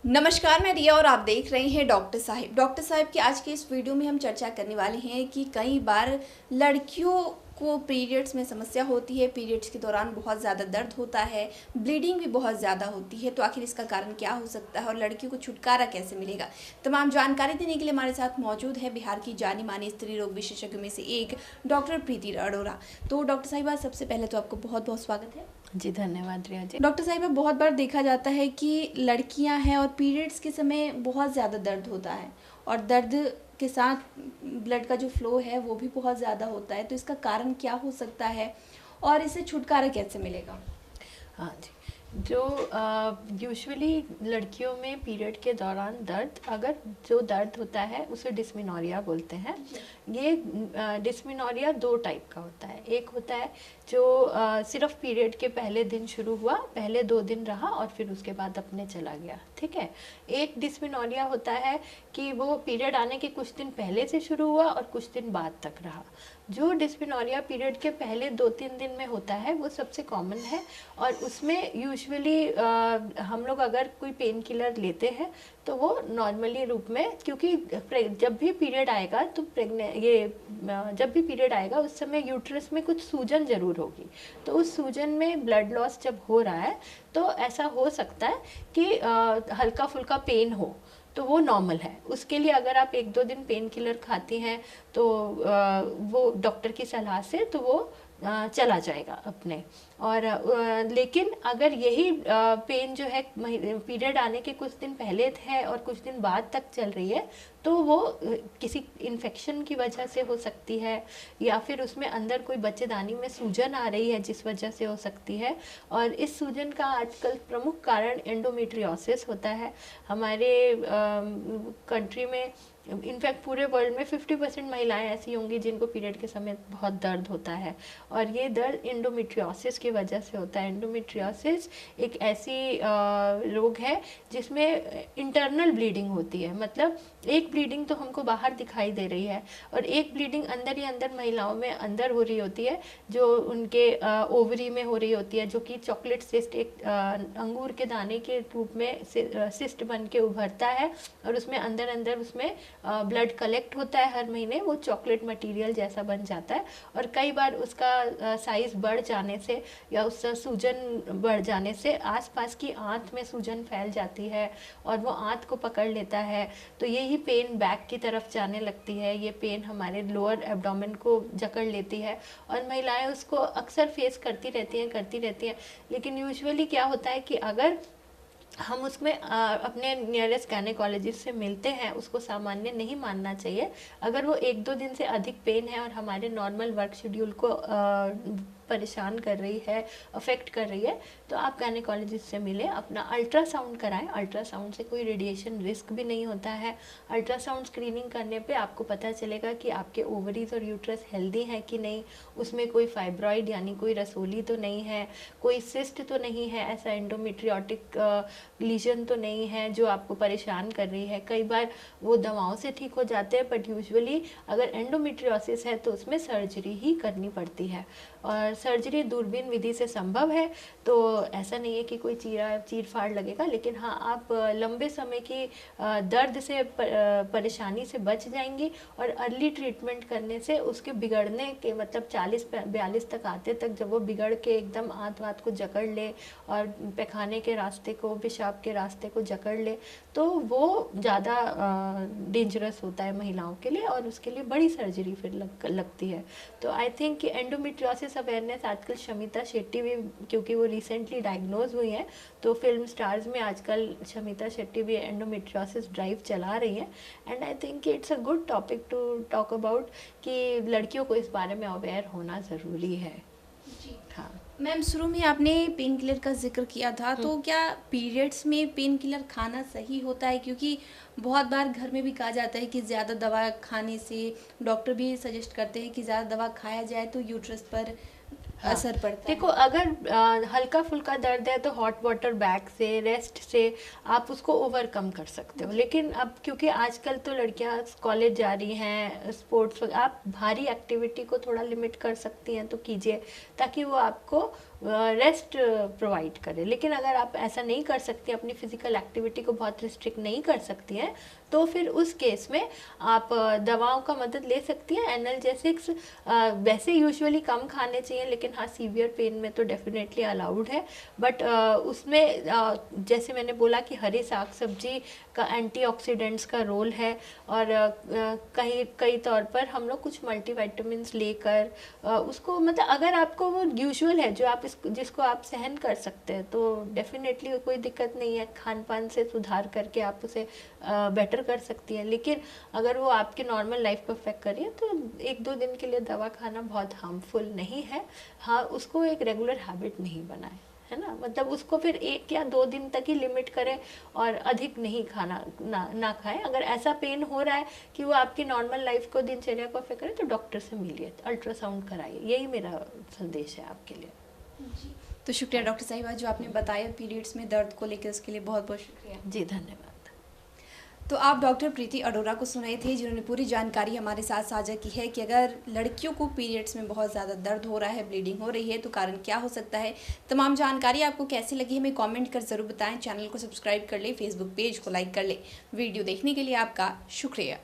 नमस्कार, मैं रिया और आप देख रहे हैं डॉक्टर साहिब। डॉक्टर साहिब की आज की इस वीडियो में हम चर्चा करने वाले हैं कि कई बार लड़कियों को पीरियड्स में समस्या होती है। पीरियड्स के दौरान बहुत ज़्यादा दर्द होता है, ब्लीडिंग भी बहुत ज़्यादा होती है। तो आखिर इसका कारण क्या हो सकता है और लड़कियों को छुटकारा कैसे मिलेगा? तमाम जानकारी देने के लिए हमारे साथ मौजूद है बिहार की जानी मानी स्त्री रोग विशेषज्ञ में से एक डॉक्टर प्रीति अरोड़ा। तो डॉक्टर साहिबा, सबसे पहले तो आपको बहुत बहुत स्वागत है। जी धन्यवाद रिया जी। डॉक्टर साहिबा, बहुत बार देखा जाता है कि लड़कियां हैं और पीरियड्स के समय बहुत ज़्यादा दर्द होता है और दर्द के साथ ब्लड का जो फ्लो है वो भी बहुत ज़्यादा होता है। तो इसका कारण क्या हो सकता है और इससे छुटकारा कैसे मिलेगा? हाँ जी, जो यूजुअली लड़कियों में पीरियड के दौरान जो दर्द होता है उसे डिस्मेनोरिया बोलते हैं। ये डिस्मेनोरिया दो टाइप का होता है। एक होता है जो सिर्फ पीरियड के पहले दिन शुरू हुआ, पहले 2 दिन रहा और फिर उसके बाद अपने चला गया, ठीक है। एक डिस्मेनोरिया होता है कि वो पीरियड आने के कुछ दिन पहले से शुरू हुआ और कुछ दिन बाद तक रहा। जो डिस्मेनोरिया पीरियड के पहले 2-3 दिन में होता है वो सबसे कॉमन है और उसमें यूजुअली हम लोग अगर कोई पेन किलर लेते हैं तो वो नॉर्मली रूप में, क्योंकि जब भी पीरियड आएगा तो जब भी पीरियड आएगा उस समय यूट्रस में कुछ सूजन जरूर होगी। तो उस सूजन में ब्लड लॉस जब हो रहा है तो ऐसा हो सकता है कि हल्का फुल्का पेन हो, तो वो नॉर्मल है। उसके लिए अगर आप 1-2 दिन पेन किलर खाती हैं तो वो डॉक्टर की सलाह से तो वो चला जाएगा अपने। और लेकिन अगर यही पेन जो है पीरियड आने के कुछ दिन पहले है और कुछ दिन बाद तक चल रही है तो वो किसी इन्फेक्शन की वजह से हो सकती है या फिर उसमें अंदर कोई बच्चेदानी में सूजन आ रही है जिस वजह से हो सकती है। और इस सूजन का आजकल प्रमुख कारण एंडोमेट्रियोसिस होता है। हमारे कंट्री में, इनफैक्ट पूरे वर्ल्ड में 50% महिलाएं ऐसी होंगी जिनको पीरियड के समय बहुत दर्द होता है और ये दर्द एंडोमेट्रियोसिस की वजह से होता है। एंडोमेट्रियोसिस एक ऐसी रोग है जिसमें इंटरनल ब्लीडिंग होती है, मतलब एक ब्लीडिंग तो हमको बाहर दिखाई दे रही है और एक ब्लीडिंग अंदर ही अंदर महिलाओं में अंदर हो रही होती है, जो उनके ओवरी में हो रही होती है, जो कि चॉकलेट सिस्ट, एक अंगूर के दाने के रूप में सिस्ट बन के उभरता है और उसमें अंदर अंदर उसमें ब्लड कलेक्ट होता है हर महीने। वो चॉकलेट मटेरियल जैसा बन जाता है और कई बार उसका साइज बढ़ जाने से या उसका सूजन बढ़ जाने से आसपास की आंत में सूजन फैल जाती है और वो आंत को पकड़ लेता है। तो यही पेन बैक की तरफ जाने लगती है। ये पेन हमारे लोअर एब्डोमेन को जकड़ लेती है और महिलाएं उसको अक्सर फेस करती रहती हैं। लेकिन यूजुअली क्या होता है कि अगर हम उसमें अपने नियरेस्ट गायनेकोलॉजिस्ट से मिलते हैं, उसको सामान्य नहीं मानना चाहिए। अगर वो 1-2 दिन से अधिक पेन है और हमारे नॉर्मल वर्क शेड्यूल को परेशान कर रही है, अफेक्ट कर रही है, तो आप गायनेकोलॉजिस्ट से मिलें, अपना अल्ट्रासाउंड कराएं। अल्ट्रासाउंड से कोई रेडिएशन रिस्क भी नहीं होता है। अल्ट्रासाउंड स्क्रीनिंग करने पे आपको पता चलेगा कि आपके ओवरीज और यूट्रस हेल्दी है कि नहीं, उसमें कोई फाइब्रॉइड यानी कोई रसोली तो नहीं है, कोई सिस्ट तो नहीं है, ऐसा एंडोमेट्रियोटिक लीजन तो नहीं है जो आपको परेशान कर रही है। कई बार वो दवाओं से ठीक हो जाते हैं, बट यूजुअली अगर एंडोमेट्रियोसिस है तो उसमें सर्जरी ही करनी पड़ती है और सर्जरी दूरबीन विधि से संभव है। तो ऐसा नहीं है कि कोई चीर फाड़ लगेगा, लेकिन हाँ, आप लंबे समय की दर्द से परेशानी से बच जाएंगी और अर्ली ट्रीटमेंट करने से उसके बिगड़ने के, मतलब 40-42 तक आते तक, जब वो बिगड़ के एकदम आंत वात को जकड़ ले और पैखाने के रास्ते को, पेशाब के रास्ते को जकड़ ले, तो वो ज़्यादा डेंजरस होता है महिलाओं के लिए और उसके लिए बड़ी सर्जरी फिर लगती है। तो आई थिंक कि एंडोमेट्रियोसिस अवेयरनेस आजकल शमिता शेट्टी भी, क्योंकि वो रिसेंटली डायग्नोज हुई हैं, तो फिल्म स्टार्स में आजकल शमिता शेट्टी भी एंडोमेट्रियोसिस ड्राइव चला रही हैं। And I think it's a good topic to talk about कि लड़कियों को इस बारे में अवेयर होना ज़रूरी है। जी हाँ मैम, शुरू में आपने पेन किलर का जिक्र किया था, तो क्या पीरियड्स में पेन किलर खाना सही होता है? क्योंकि बहुत बार घर में भी कहा जाता है कि ज़्यादा दवा खाने से, डॉक्टर भी सजेस्ट करते हैं कि ज़्यादा दवा खाया जाए तो यूट्रस पर हाँ, असर पड़ता देखो, है। अगर हल्का फुल्का दर्द है तो हॉट वाटर बैग से, रेस्ट से आप उसको ओवरकम कर सकते हो। लेकिन अब क्योंकि आजकल तो लड़कियां कॉलेज जा रही हैं, स्पोर्ट्स, आप भारी एक्टिविटी को थोड़ा लिमिट कर सकती हैं तो कीजिए, ताकि वो आपको रेस्ट प्रोवाइड करें। लेकिन अगर आप ऐसा नहीं कर सकती, अपनी फिजिकल एक्टिविटी को बहुत रिस्ट्रिक्ट नहीं कर सकती हैं, तो फिर उस केस में आप दवाओं का मदद ले सकती हैं। एनाल्जेसिक्स वैसे यूजुअली कम खाने चाहिए, लेकिन हाँ सीवियर पेन में तो डेफिनेटली अलाउड है। बट उसमें जैसे मैंने बोला कि हरी साग सब्जी का एंटीऑक्सीडेंट्स का रोल है, और कई तौर पर हम लोग कुछ मल्टीविटामिन्स लेकर उसको, मतलब अगर आपको वो यूजुअल है जो आप जिसको आप सहन कर सकते हैं, तो डेफिनेटली कोई दिक्कत नहीं है, खान पान से सुधार करके आप उसे बेटर कर सकती हैं। लेकिन अगर वो आपके नॉर्मल लाइफ को अफेक्ट करिए तो 1-2 दिन के लिए दवा खाना बहुत हार्मफुल नहीं है। हाँ, उसको एक रेगुलर हैबिट नहीं बनाए, है ना, मतलब उसको फिर 1 या 2 दिन तक ही लिमिट करें और अधिक नहीं खाना ना खाएं। अगर ऐसा पेन हो रहा है कि वो आपकी नॉर्मल लाइफ को, दिनचर्या को अफेक्ट करे, तो डॉक्टर से मिलिए, अल्ट्रासाउंड कराइए। यही मेरा संदेश है आपके लिए। तो शुक्रिया डॉक्टर साहिबा जो आपने बताया पीरियड्स में दर्द को लेकर, उसके लिए बहुत बहुत शुक्रिया जी, धन्यवाद। तो आप डॉक्टर प्रीति अरोरा को सुनाए थे, जिन्होंने पूरी जानकारी हमारे साथ साझा की है कि अगर लड़कियों को पीरियड्स में बहुत ज़्यादा दर्द हो रहा है, ब्लीडिंग हो रही है, तो कारण क्या हो सकता है। तमाम जानकारी आपको कैसी लगी हमें कमेंट कर ज़रूर बताएं। चैनल को सब्सक्राइब कर ले, फेसबुक पेज को लाइक कर ले। वीडियो देखने के लिए आपका शुक्रिया।